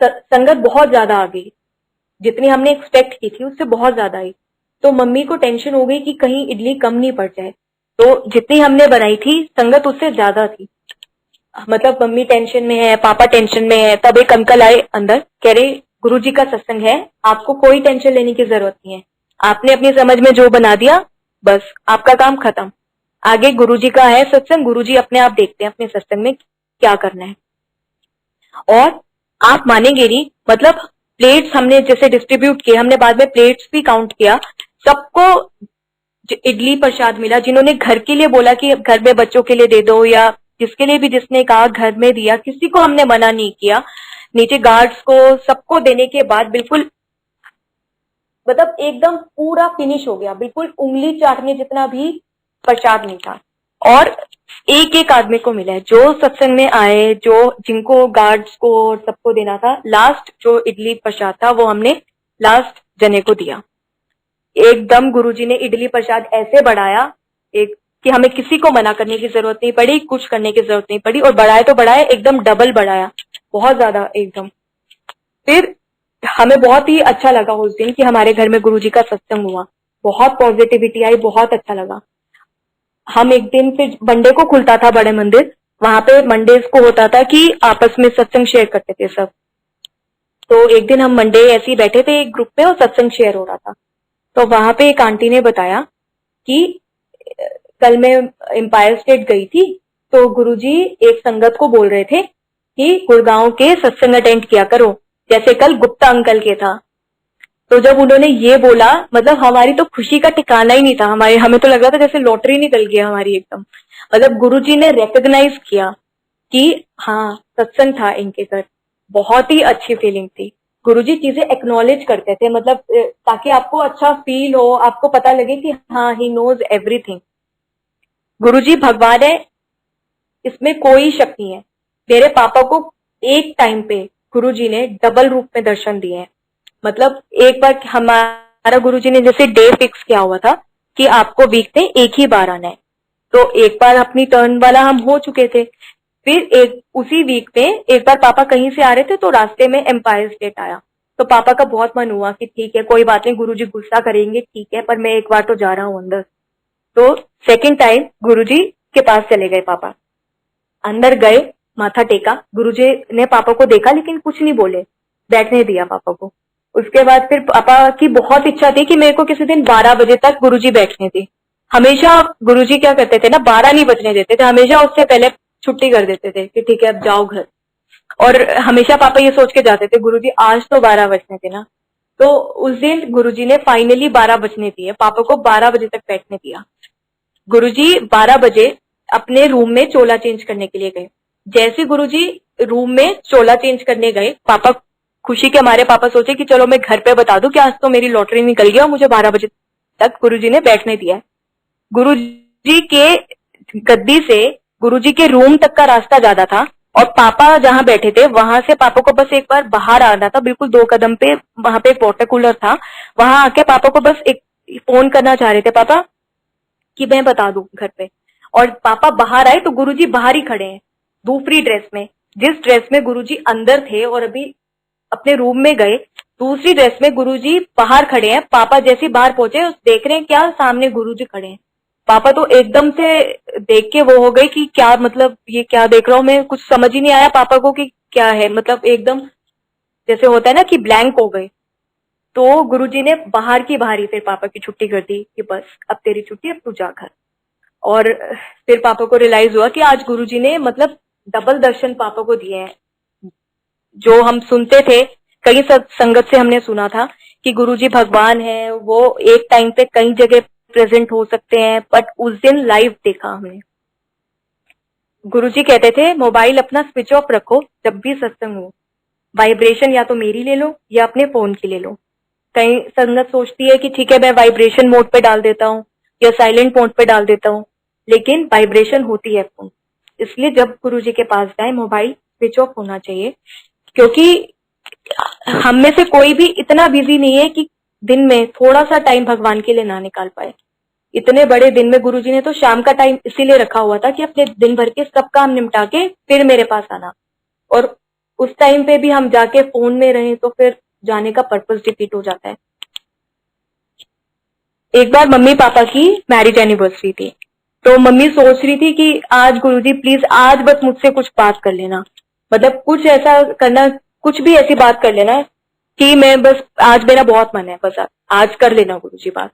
संगत बहुत ज्यादा आ गई, जितनी हमने एक्सपेक्ट की थी उससे बहुत ज्यादा आई। तो मम्मी को टेंशन हो गई कि कहीं इडली कम नहीं पड़ जाए, तो जितनी हमने बनाई थी संगत उससे ज्यादा थी। मतलब मम्मी टेंशन में है, पापा टेंशन में है। तब एक अंकल आए अंदर, कह रहे गुरुजी का सत्संग है, आपको कोई टेंशन लेने की जरूरत नहीं है, आपने अपनी समझ में जो बना दिया बस आपका काम खत्म, आगे गुरुजी का है सत्संग, गुरुजी अपने आप देखते हैं अपने सत्संग में क्या करना है। और आप मानेंगे नहीं, मतलब प्लेट्स हमने जैसे डिस्ट्रीब्यूट किए, हमने बाद में प्लेट्स भी काउंट किया, सबको इडली प्रसाद मिला। जिन्होंने घर के लिए बोला कि घर में बच्चों के लिए दे दो, या जिसके लिए भी जिसने कहा घर में दिया, किसी को हमने मना नहीं किया। नीचे गार्ड्स को सबको देने के बाद बिल्कुल मतलब एकदम पूरा फिनिश हो गया, बिल्कुल उंगली चाटने जितना भी प्रसाद नहीं था। और एक एक आदमी को मिला है जो सत्संग में आए, जो जिनको गार्ड्स को सबको देना था। लास्ट जो इडली प्रसाद था वो हमने लास्ट जने को दिया। एकदम गुरुजी ने इडली प्रसाद ऐसे बढ़ाया एक कि हमें किसी को मना करने की जरूरत नहीं पड़ी, कुछ करने की जरूरत नहीं पड़ी, और बढ़ाए तो बढ़ाए, एकदम डबल बढ़ाया, बहुत ज्यादा एकदम। फिर हमें बहुत ही अच्छा लगा उस दिन कि हमारे घर में गुरुजी का सत्संग हुआ, बहुत पॉजिटिविटी आई, बहुत अच्छा लगा। हम एक दिन फिर मंडे को खुलता था बड़े मंदिर, वहां पे मंडेज को होता था कि आपस में सत्संग शेयर करते थे सब। तो एक दिन हम मंडे ऐसे ही बैठे थे एक ग्रुप में और सत्संग शेयर हो रहा था। तो वहां पे एक आंटी ने बताया कि कल मैं एम्पायर स्टेट गई थी, तो गुरुजी एक संगत को बोल रहे थे कि गुड़गांव के सत्संग अटेंड किया करो, जैसे कल गुप्ता अंकल के था। तो जब उन्होंने ये बोला, मतलब हमारी तो खुशी का ठिकाना ही नहीं था, हमें तो लग रहा था जैसे लॉटरी निकल गया हमारी एकदम। मतलब गुरुजी ने रिकॉग्नाइज किया कि हाँ सत्संग था इनके घर, बहुत ही अच्छी फीलिंग थी। गुरुजी चीजें एक्नॉलेज करते थे, मतलब ताकि आपको अच्छा फील हो, आपको पता लगे कि हाँ ही नोज एवरीथिंग। गुरुजी भगवान है, इसमें कोई शक नहीं है। मेरे पापा को एक टाइम पे गुरुजी ने डबल रूप में दर्शन दिए हैं। मतलब एक बार हमारा गुरुजी ने जैसे डे फिक्स किया हुआ था कि आपको वीक में एक ही बार आना है, तो एक बार अपनी टर्न वाला हम हो चुके थे। फिर एक उसी वीक में एक बार पापा कहीं से आ रहे थे, तो रास्ते में एम्पायर स्टेट आया, तो पापा का बहुत मन हुआ कि ठीक है कोई बात नहीं, गुरुजी गुस्सा करेंगे ठीक है, पर मैं एक बार तो जा रहा हूँ अंदर। तो सेकेंड टाइम गुरुजी के पास चले गए पापा, अंदर गए, माथा टेका, गुरुजी ने पापा को देखा लेकिन कुछ नहीं बोले, बैठने दिया पापा को। उसके बाद फिर पापा की बहुत इच्छा थी कि मेरे को किसी दिन 12 बजे तक गुरुजी बैठने थे। हमेशा गुरुजी क्या करते थे ना, 12 नहीं बजने देते थे, हमेशा उससे पहले छुट्टी कर देते थे कि ठीक है अब जाओ घर। और हमेशा पापा ये सोच के जाते थे गुरुजी आज तो 12 बजने थे ना। तो उस दिन गुरुजी ने फाइनली 12 बजने दिए, पापा को 12 बजे तक बैठने दिया। गुरुजी 12 बजे अपने रूम में चोला चेंज करने के लिए गए। जैसे गुरुजी रूम में चोला चेंज करने गए, पापा खुशी के हमारे पापा सोचे कि चलो मैं घर पे बता दूं कि आज तो मेरी लॉटरी निकल गई और मुझे 12 बजे तक गुरुजी ने बैठने दिया। गुरुजी के गद्दी से गुरुजी के रूम तक का रास्ता ज्यादा था, और पापा जहां बैठे थे वहां से पापा को बस एक बार बाहर आना था, बिल्कुल 2 कदम पे वहां पे एक वाटर कूलर था, वहां आके पापा को बस एक फोन करना चाह रहे थे पापा कि मैं बता दूं घर पे। और पापा बाहर आए तो गुरुजी बाहर ही खड़े हैं दूसरी ड्रेस में, जिस ड्रेस में गुरुजी अंदर थे और अभी अपने रूम में गए, दूसरी ड्रेस में गुरुजी बाहर खड़े हैं। पापा जैसे बाहर पहुंचे देख रहे हैं क्या, सामने गुरुजी खड़े हैं। पापा तो एकदम से देख के वो हो गए कि क्या, मतलब ये क्या देख रहा हूं मैं, कुछ समझ ही नहीं आया पापा को कि क्या है, मतलब एकदम जैसे होता है ना कि ब्लैंक हो गए। तो गुरुजी ने बाहर की बाहर ही फिर पापा की छुट्टी कर दी कि बस अब तेरी छुट्टी, अब तू जा घर। और फिर पापा को रियलाइज हुआ कि आज गुरुजी ने मतलब डबल दर्शन पापा को दिए हैं। जो हम सुनते थे, कई संगत से हमने सुना था कि गुरुजी भगवान है, वो एक टाइम पे कई जगह प्रेजेंट हो सकते हैं, बट उस दिन लाइव देखा हमने। गुरुजी कहते थे मोबाइल अपना स्विच ऑफ रखो जब भी सत्संग हो, वाइब्रेशन या तो मेरी ले लो या अपने फोन की ले लो। कई संगत सोचती है कि ठीक है मैं वाइब्रेशन मोड पे डाल देता हूँ या साइलेंट मोड पे डाल देता हूँ, लेकिन वाइब्रेशन होती है फोन। इसलिए जब गुरुजी के पास जाए मोबाइल स्विच ऑफ होना चाहिए, क्योंकि हम में से कोई भी इतना बिजी नहीं है कि दिन में थोड़ा सा टाइम भगवान के लिए ना निकाल पाए। इतने बड़े दिन में गुरुजी ने तो शाम का टाइम इसीलिए रखा हुआ था कि अपने दिन भर के सब काम निपटा के फिर मेरे पास आना, और उस टाइम पे भी हम जाके फोन में रहें तो फिर जाने का पर्पस डिफीट हो जाता है। एक बार मम्मी पापा की मैरिज एनिवर्सरी थी, तो मम्मी सोच रही थी कि आज गुरुजी प्लीज आज बस मुझसे कुछ बात कर लेना, मतलब कुछ ऐसा करना, कुछ भी ऐसी बात कर लेना कि मैं बस आज मेरा बहुत मन है, बस आज कर लेना गुरुजी बात।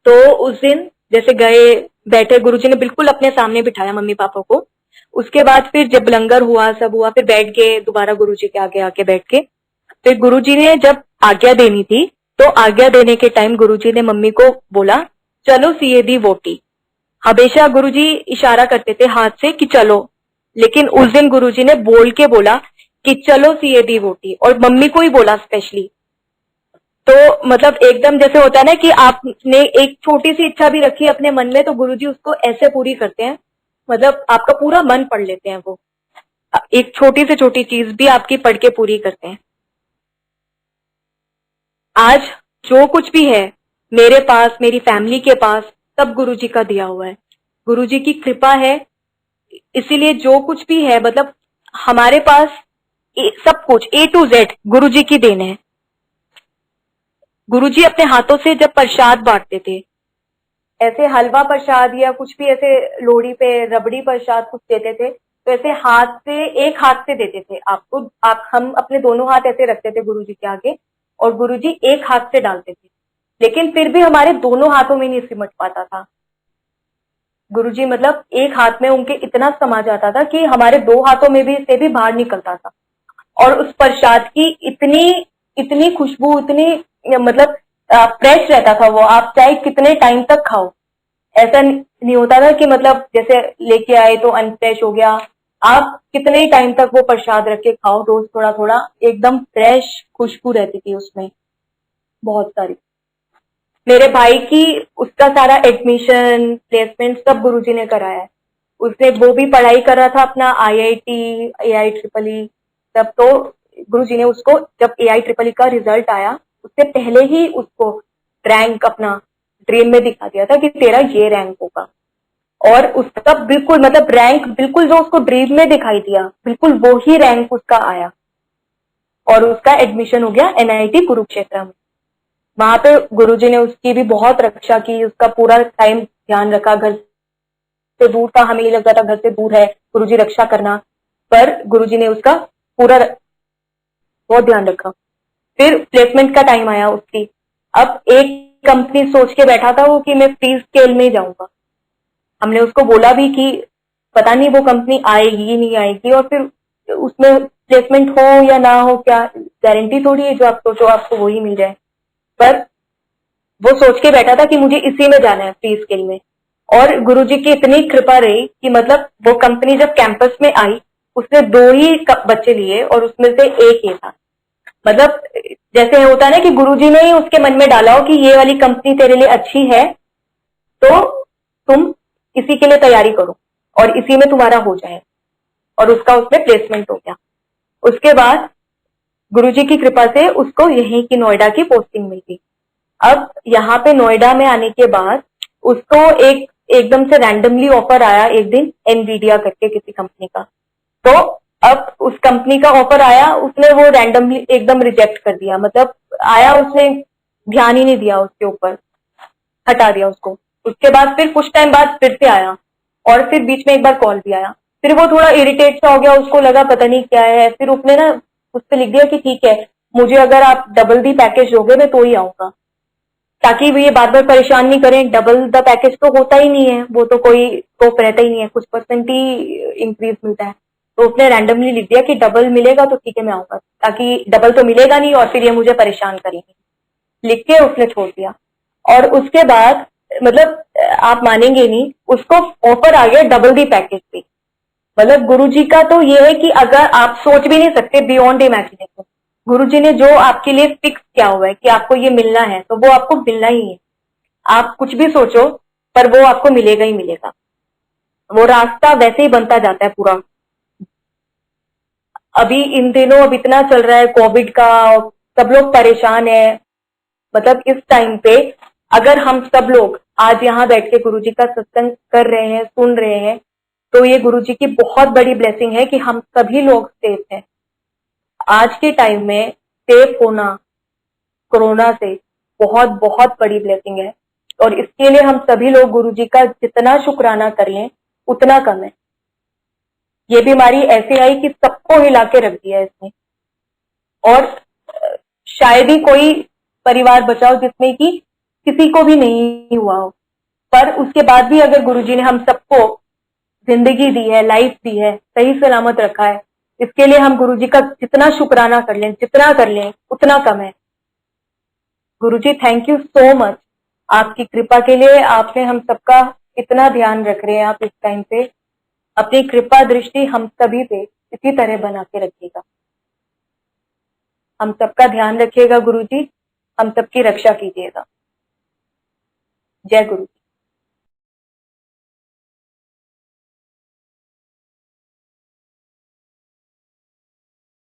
तो उस दिन जैसे गए, बैठे, गुरुजी ने बिल्कुल अपने सामने बिठाया मम्मी पापा को। उसके बाद फिर जब लंगर हुआ, सब हुआ, फिर बैठ गए दोबारा गुरुजी के आगे आके बैठ के। फिर गुरुजी ने जब आज्ञा देनी थी, तो आज्ञा देने के टाइम गुरुजी ने मम्मी को बोला चलो सीए दी वोटी। हमेशा गुरुजी इशारा करते थे हाथ से कि चलो, लेकिन उस दिन गुरुजी ने बोल के बोला कि चलो सीए दी वोटी, और मम्मी को ही बोला स्पेशली। तो मतलब एकदम जैसे होता है ना कि आपने एक छोटी सी इच्छा भी रखी अपने मन में, तो गुरुजी उसको ऐसे पूरी करते हैं, मतलब आपका पूरा मन पढ़ लेते हैं। वो एक छोटी से छोटी चीज भी आपकी पढ़ के पूरी करते हैं। आज जो कुछ भी है मेरे पास, मेरी फैमिली के पास, सब गुरुजी का दिया हुआ है, गुरुजी की कृपा है। इसीलिए जो कुछ भी है मतलब हमारे पास सब कुछ A to Z गुरुजी की देन है। गुरुजी अपने हाथों से जब प्रसाद बांटते थे, ऐसे हलवा प्रसाद या कुछ भी ऐसे लोहड़ी पे रबड़ी प्रसाद कुछ देते थे, तो ऐसे हाथ से, एक हाथ से देते थे आपको। हम अपने दोनों हाथ ऐसे रखते थे गुरुजी के आगे, और गुरुजी एक हाथ से डालते थे, लेकिन फिर भी हमारे दोनों हाथों में नहीं सिमट पाता था। गुरुजी मतलब एक हाथ में उनके इतना समा जाता था कि हमारे दो हाथों में भी से भी बाहर निकलता था। और उस प्रसाद की इतनी इतनी खुशबू, इतनी मतलब फ्रेश रहता था वो, आप चाहे कितने टाइम तक खाओ, ऐसा नहीं होता था कि मतलब जैसे लेके आए तो अनफ्रेश हो गया। आप कितने ही टाइम तक वो प्रसाद रख के खाओ, रोज थोड़ा थोड़ा, एकदम फ्रेश खुशबू रहती थी उसमें बहुत सारी। मेरे भाई की उसका सारा एडमिशन प्लेसमेंट सब गुरुजी ने कराया है। उसने वो भी पढ़ाई कर रहा था अपना IIT AIEEE तब, तो गुरुजी ने उसको जब AIEEE का रिजल्ट आया उससे पहले ही उसको रैंक अपना ड्रीम में दिखा दिया था कि तेरा ये रैंक होगा। और उसका बिल्कुल मतलब रैंक बिल्कुल जो उसको ड्रीम में दिखाई दिया, बिल्कुल वो ही रैंक उसका आया, और उसका एडमिशन हो गया NIT कुरुक्षेत्र में। वहां पे गुरुजी ने उसकी भी बहुत रक्षा की, उसका पूरा टाइम ध्यान रखा। घर से दूर था, हमें ये लगता था घर से दूर है, गुरुजी रक्षा करना, पर गुरुजी ने उसका पूरा बहुत ध्यान रखा। फिर प्लेसमेंट का टाइम आया उसकी। अब एक कंपनी सोच के बैठा था वो कि मैं फ्री स्केल में जाऊंगा। हमने उसको बोला भी कि पता नहीं वो कंपनी आएगी नहीं आएगी, और फिर उसमें प्लेसमेंट हो या ना हो, क्या गारंटी थोड़ी है जो आप सोचो आपको वही मिल जाए। पर वो सोच के बैठा था कि मुझे इसी में जाना है, फ्री स्केल में। और गुरुजी की इतनी कृपा रही कि मतलब वो कंपनी जब कैंपस में आई, उसने 2 ही बच्चे लिए और उसमें से एक ही था। मतलब जैसे होता है ना कि गुरुजी ने ही उसके मन में डाला हो कि ये वाली कंपनी तेरे लिए अच्छी है, तो तुम इसी के लिए तैयारी करो और इसी में तुम्हारा हो जाए, और उसका उसमें प्लेसमेंट हो गया। उसके बाद गुरुजी की कृपा से उसको यहीं की नोएडा की पोस्टिंग मिल गई। अब यहाँ पे नोएडा में आने के बाद उसको एकदम से रैंडमली ऑफर आया एक दिन, एनवीडिया करके किसी कंपनी का। तो अब उस कंपनी का ऑफर आया, उसने वो रैंडमली एकदम रिजेक्ट कर दिया, मतलब आया, उसने ध्यान ही नहीं दिया उसके ऊपर, हटा दिया उसको। उसके बाद फिर कुछ टाइम बाद फिर से आया, और फिर बीच में एक बार कॉल भी आया। फिर वो थोड़ा इरिटेट सा हो गया, उसको लगा पता नहीं क्या है, फिर उसने ना उस पर लिख दिया कि ठीक है मुझे अगर आप डबल दी पैकेज दोगे मैं तो ही आऊंगा, ताकि वो ये बार बार परेशान नहीं करें। डबल द पैकेज तो होता ही नहीं है, वो तो कोई स्कोप रहता ही नहीं है, कुछ परसेंट ही इंक्रीज मिलता है। तो उसने रैंडमली लिख दिया कि डबल मिलेगा तो ठीक है मैं आऊंगा, ताकि डबल तो मिलेगा नहीं और फिर ये मुझे परेशान करेंगे, लिख के उसने छोड़ दिया। और उसके बाद मतलब आप मानेंगे नहीं, उसको ऑफर आ गया डबल दी पैकेज पे। मतलब गुरुजी का तो ये है कि अगर आप सोच भी नहीं सकते, बियॉन्ड इमेजिनेशन, गुरुजी ने जो आपके लिए फिक्स किया हुआ है कि आपको ये मिलना है तो वो आपको मिलना ही है। आप कुछ भी सोचो पर वो आपको मिलेगा ही मिलेगा, वो रास्ता वैसे ही बनता जाता है पूरा। अभी इन दिनों अब इतना चल रहा है कोविड का, सब लोग परेशान है। मतलब इस टाइम पे अगर हम सब लोग आज यहाँ बैठ के गुरुजी का सत्संग कर रहे हैं, सुन रहे हैं, तो ये गुरुजी की बहुत बड़ी ब्लेसिंग है कि हम सभी लोग सेफ हैं। आज के टाइम में सेफ होना कोरोना से बहुत बहुत बड़ी ब्लेसिंग है, और इसके लिए हम सभी लोग गुरुजी का जितना शुक्राना कर लें उतना कम है। ये बीमारी ऐसे आई कि सबको हिला के रख दिया इसने, और शायद ही कोई परिवार बचा हो जिसमें कि किसी को भी नहीं हुआ हो। पर उसके बाद भी अगर गुरुजी ने हम सबको जिंदगी दी है, लाइफ दी है, सही सलामत रखा है, इसके लिए हम गुरुजी का जितना शुक्राना कर लें, जितना कर लें उतना कम है। गुरुजी थैंक यू सो मच आपकी कृपा के लिए। आपने हम सबका इतना ध्यान रख रहे हैं आप इस टाइम पे। अपनी कृपा दृष्टि हम सभी पे इसी तरह बना के रखिएगा, हम सबका ध्यान रखिएगा गुरुजी, हम सबकी रक्षा कीजिएगा। जय गुरु।